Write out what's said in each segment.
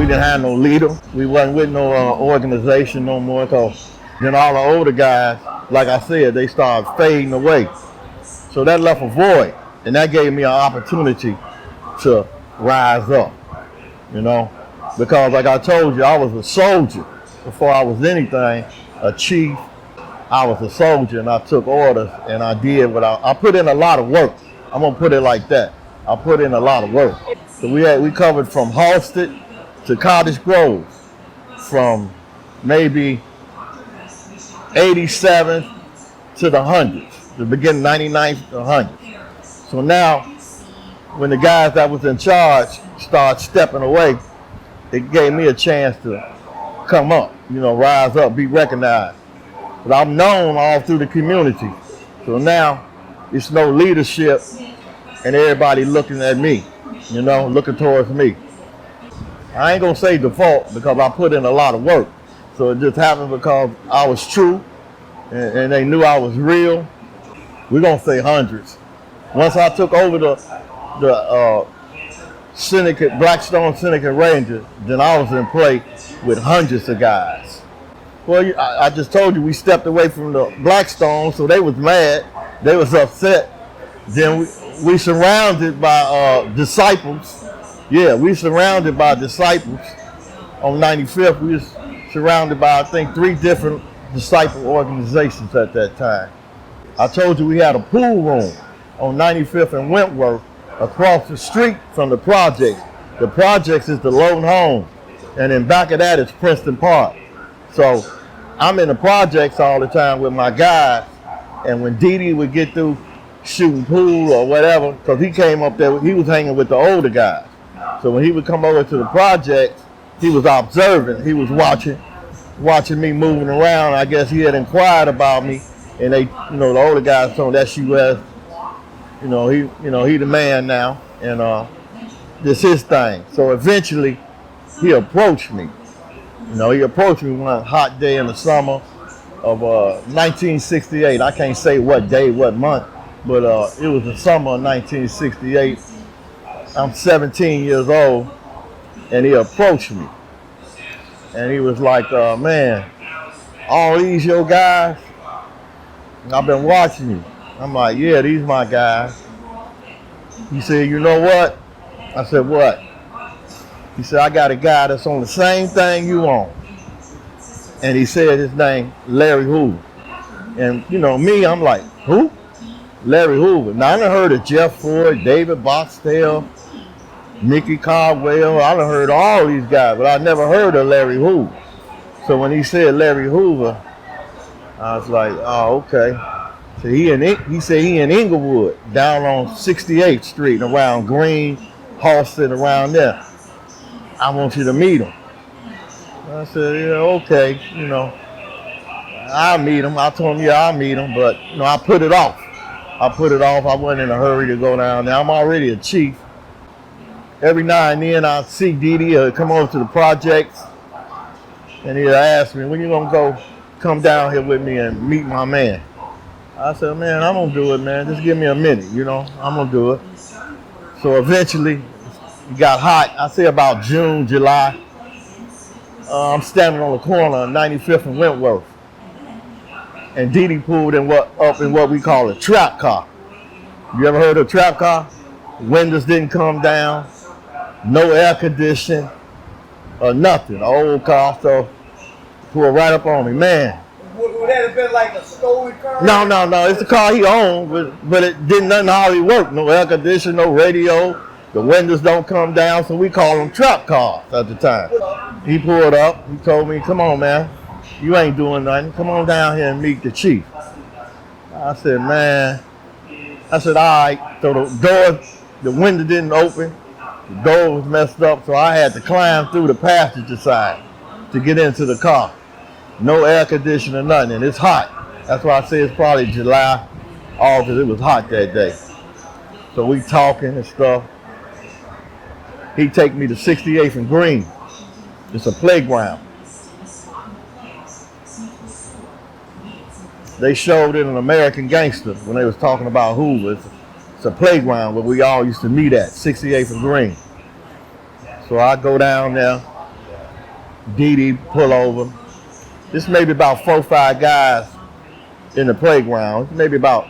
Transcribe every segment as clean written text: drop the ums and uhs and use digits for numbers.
We didn't have no leader. We wasn't with no organization no more. Cause then all the older guys, like I said, they started fading away. So that left a void, and that gave me an opportunity to rise up, you know, because like I told you, I was a soldier before I was anything, a chief. I was a soldier, and I took orders, and I did what I put in a lot of work. I'm gonna put it like that. I put in a lot of work. So we covered from Halsted to Cottage Grove, from maybe 87 to the hundreds, the beginning 99th to 100. So now, when the guys that was in charge started stepping away, it gave me a chance to come up, you know, rise up, be recognized. But I'm known all through the community. So now it's no leadership and everybody looking at me, you know, looking towards me. I ain't gonna say default because I put in a lot of work. So it just happened because I was true and they knew I was real. We're gonna say hundreds. Once I took over the Syndicate, Blackstone Syndicate Rangers, then I was in play with hundreds of guys. Well, I just told you we stepped away from the Blackstone, so they was mad, they was upset. Then we surrounded by disciples. Yeah, we surrounded by disciples. On 95th, we was surrounded by, I think, 3 different disciple organizations at that time. I told you we had a pool room on 95th and Wentworth across the street from the projects. The projects is the Lone Home, and in back of that is Princeton Park. So I'm in the projects all the time with my guys, and when Dee would get through shooting pool or whatever, because he came up there, he was hanging with the older guys. So when he would come over to the projects, he was observing, he was watching me moving around. I guess he had inquired about me, and they, you know, the older guys told him that's U.S. He the man now, and this his thing. So eventually, he approached me. You know, he approached me one hot day in the summer of 1968. I can't say what day, what month, but it was the summer of 1968. I'm 17 years old, and he approached me. And he was like, man, all these your guys? I've been watching you. I'm like, yeah, these my guys. He said, you know what? I said, what? He said, I got a guy that's on the same thing you on. And he said his name, Larry Hoover. And you know me, I'm like, who? Larry Hoover. Now I done heard of Jeff Floyd, David Boxtel, Mickey Caldwell. I done heard of all these guys, but I never heard of Larry Hoover. So when he said Larry Hoover, I was like, oh, okay. So he said he in Inglewood, down on 68th Street, around Green, Halsted, around there. I want you to meet him. I said, yeah, okay, you know, I'll meet him. I told him, yeah, I'll meet him, but you know, I put it off. I wasn't in a hurry to go down there. I'm already a chief. Every now and then I see Dee come over to the projects, and he'll ask me, when you gonna come down here with me and meet my man? I said, man, I'm gonna do it, man. Just give me a minute, you know, I'm gonna do it. So eventually, it got hot. I say about June, July. I'm standing on the corner of 95th and Wentworth. And Dee pulled up in what we call a trap car. You ever heard of a trap car? Windows didn't come down, no air conditioning, or nothing. An old car, so pulled right up on me, man. Would that have been like a stolen car? No. It's the car he owned, but it didn't nothing hardly work. No air conditioning, no radio. The windows don't come down, so we call them trap cars at the time. He pulled up. He told me, come on, man. You ain't doing nothing. Come on down here and meet the chief. I said, man. I said, all right. So the window didn't open. The door was messed up, so I had to climb through the passenger side to get into the car. No air conditioning, nothing, and it's hot. That's why I say it's probably July, August. It was hot that day. So we talking and stuff. He take me to 68th and Green. It's a playground. They showed it in American Gangster when they was talking about Hoover. It's a playground where we all used to meet at, 68th and Green. So I go down there, Dee Dee pull over. This maybe about 4 or 5 guys in the playground. Maybe about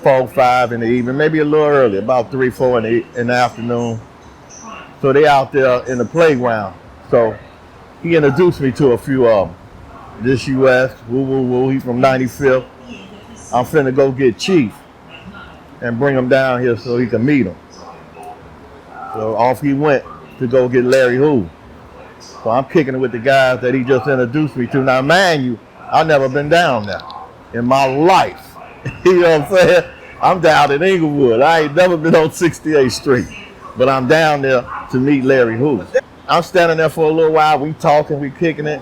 4 or 5 in the evening, maybe a little early, about 3, 4 in the afternoon. So they out there in the playground. So he introduced me to a few of them. This US, woo woo woo, he from 95th. I'm finna go get Chief and bring him down here so he can meet him. So off he went to go get Larry Hoover. So I'm kicking it with the guys that he just introduced me to. Now, mind you, I've never been down there in my life. You know what I'm saying? I'm down in Inglewood. I ain't never been on 68th Street. But I'm down there to meet Larry Hoover. I'm standing there for a little while. We talking, we kicking it.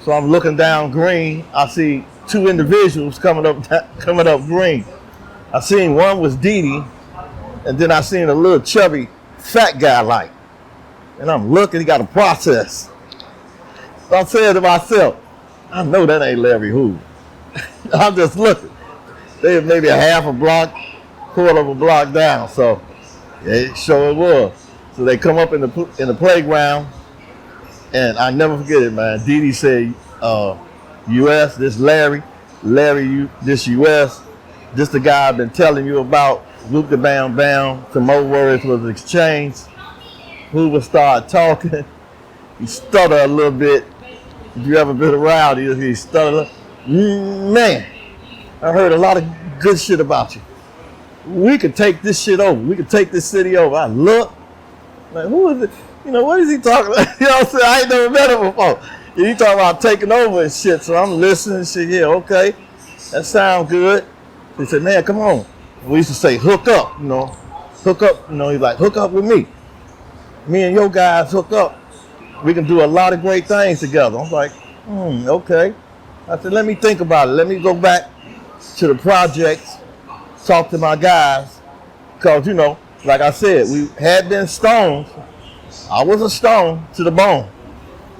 So I'm looking down Green. I see 2 individuals coming up Green. I seen one was Dee Dee, and then I seen a little chubby fat guy like. And I'm looking, he got a process. So I'm saying to myself, I know that ain't Larry Hoover. I'm just looking. They maybe a half a block, quarter of a block down. So it sure it was. So they come up in the playground, and I never forget it, man. Dee Dee said, US, this Larry, this US, this the guy I've been telling you about, whoop the bam bam, some more words was exchanged. Hoover started talking. He stuttered a little bit. If you ever been around, he stuttered. Man, I heard a lot of good shit about you. We could take this shit over. We could take this city over. I look, like, who is it? You know, what is he talking about? You know what I'm saying? I ain't never met him before. He talking about taking over and shit. So I'm listening and shit. Yeah, okay. That sounds good. He said, man, come on. We used to say, hook up, you know. Hook up, you know, he's like, hook up with me. Me and your guys hook up. We can do a lot of great things together. I'm like, okay. I said, let me think about it. Let me go back to the projects, talk to my guys. Because, you know, like I said, we had been stoned. I was a stone to the bone.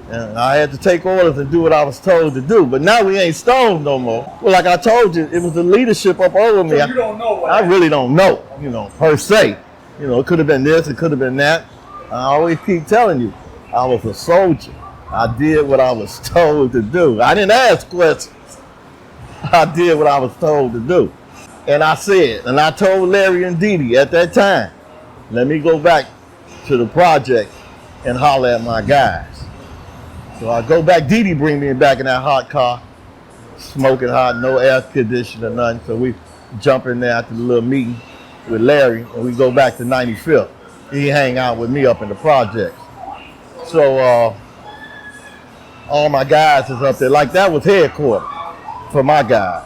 And I had to take orders and do what I was told to do. But now we ain't stoned no more. Well, like I told you, it was the leadership up over me. So you don't know what I really don't know, you know, per se. You know, it could have been this, it could have been that. I always keep telling you, I was a soldier. I did what I was told to do. I didn't ask questions. I did what I was told to do. And I said, and I told Larry and Dee Dee at that time, let me go back to the project and holler at my guys. So I go back, Dee Dee bring me back in that hot car, smoking hot, no air conditioner, nothing. So we jump in there after the little meeting with Larry, and we go back to 95th. He hang out with me up in the projects. So all my guys is up there. Like that was headquarters for my guys.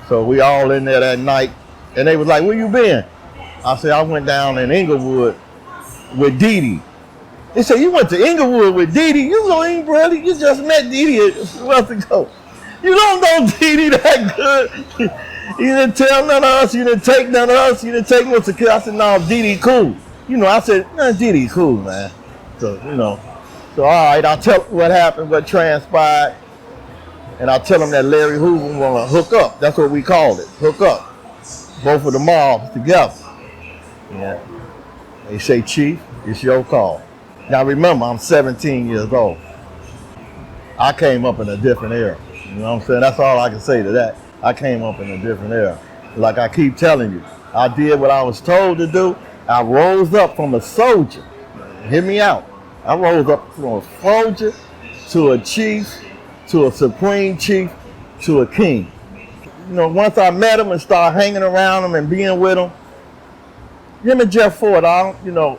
So we all in there that night, and they was like, where you been? I said, I went down in Inglewood with Dee Dee. They said, you went to Inglewood with Dee Dee? You know him, brother. You just met Dee Dee a month ago. You don't know Dee Dee that good. You didn't tell none of us. You didn't take none of us. You didn't take no security. I said, no, Dee Dee cool. You know, I said, no, Dee Dee cool, man. So, you know. So, all right, I'll tell what happened, what transpired. And I'll tell them that Larry Hoover want to hook up. That's what we called it, hook up. Both of the mobs together. Yeah. They say, Chief, it's your call. Now remember, I'm 17 years old. I came up in a different era. You know what I'm saying? That's all I can say to that. I came up in a different era. Like I keep telling you, I did what I was told to do. I rose up from a soldier. Hear me out. I rose up from a soldier to a chief, to a supreme chief, to a king. You know, once I met him and started hanging around him and being with him, him and Jeff Ford, you know,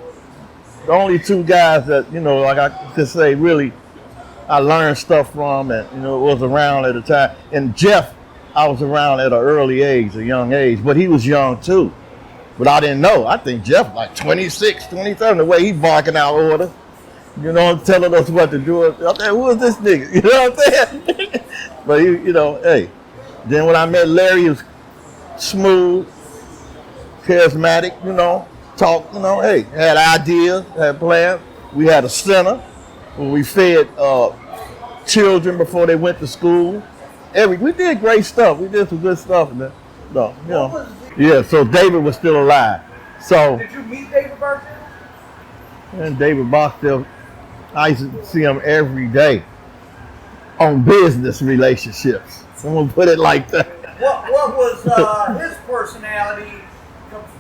the only 2 guys that, you know, like I could say, really, I learned stuff from and, you know, was around at the time. And Jeff, I was around at an early age, a young age, but he was young too. But I didn't know. I think Jeff like 26, 27, the way he barking out orders, you know, telling us what to do. I said, who is this nigga? You know what I'm saying? But, you know, hey. Then when I met Larry, he was smooth, charismatic, you know, talk, you know, hey, had ideas, had plans. We had a center where we fed children before they went to school. We did great stuff. We did some good stuff. You know. Yeah, so David was still alive. So did you meet David Burke? And David Barksdale I used to see him every day on business relationships. I'm gonna put it like that. What was his personality?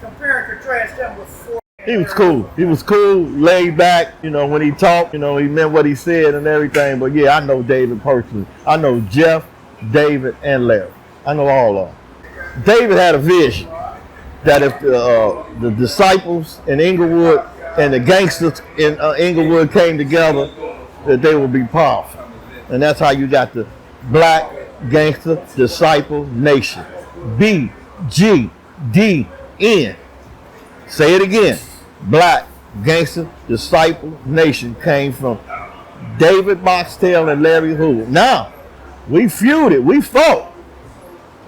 Compare and contrast him with Floyd. He was cool. He was cool, laid back. You know, when he talked, you know, he meant what he said and everything. But yeah, I know David personally. I know Jeff, David, and Larry. I know all of them. David had a vision that if the disciples in Inglewood and the gangsters in Inglewood came together, that they would be powerful. And that's how you got the Black Gangster Disciple Nation. BGDN. Say it again. Black Gangster Disciple Nation came from David Boxtel and Larry Hoover. Now, we feuded. We fought.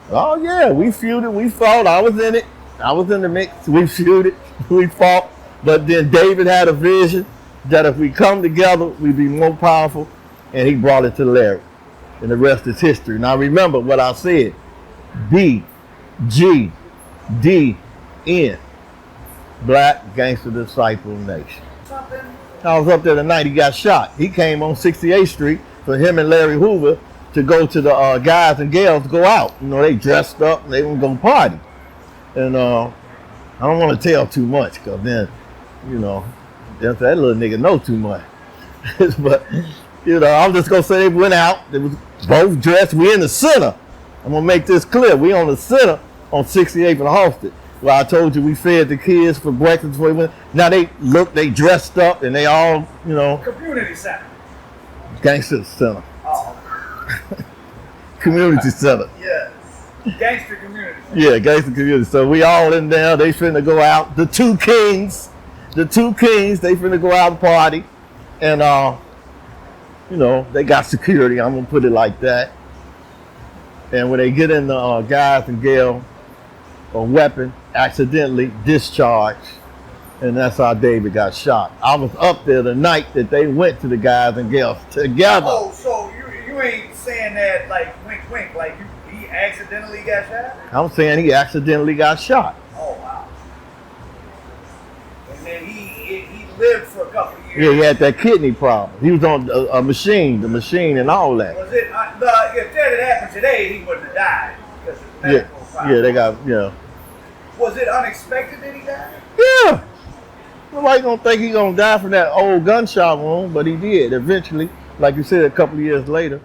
Oh, yeah, we feuded. We fought. I was in it. I was in the mix. We feuded. We fought. But then David had a vision that if we come together, we'd be more powerful. And he brought it to Larry. And the rest is history. Now, remember what I said. BGDN. Black Gangster Disciple Nation. I was up there the night he got shot. He came on 68th Street for him and Larry Hoover to go to the guys and gals to go out. You know, they dressed up and they were going to party. And I don't want to tell too much because then, you know, that little nigga know too much. But, you know, I'm just going to say they went out. They was both dressed. We in the center. I'm going to make this clear. We on the center on 68th and Halsted. Well, I told you we fed the kids for breakfast before we went. Now they dressed up and they all, you know. Community center. Gangster center. Oh. Community center. Yes. Gangster community center. Yeah, gangster community. So we all in there. They finna go out. The two kings, they finna go out and party. And, you know, they got security. I'm gonna put it like that. And when they get in the guys and gals, a weapon accidentally discharged, and that's how David got shot. I was up there the night that they went to the guys and gals together. Oh, so you ain't saying that like wink wink, like he accidentally got shot? I'm saying he accidentally got shot. Oh wow. And then he lived for a couple of years. Yeah, he had that kidney problem. He was on the machine and all that. Was it if that had happened today, he wouldn't have died because of medical problem. Yeah, they got, you know. Was it unexpected that he died? Yeah. Nobody gonna think he gonna die from that old gunshot wound, but he did eventually, like you said, a couple of years later.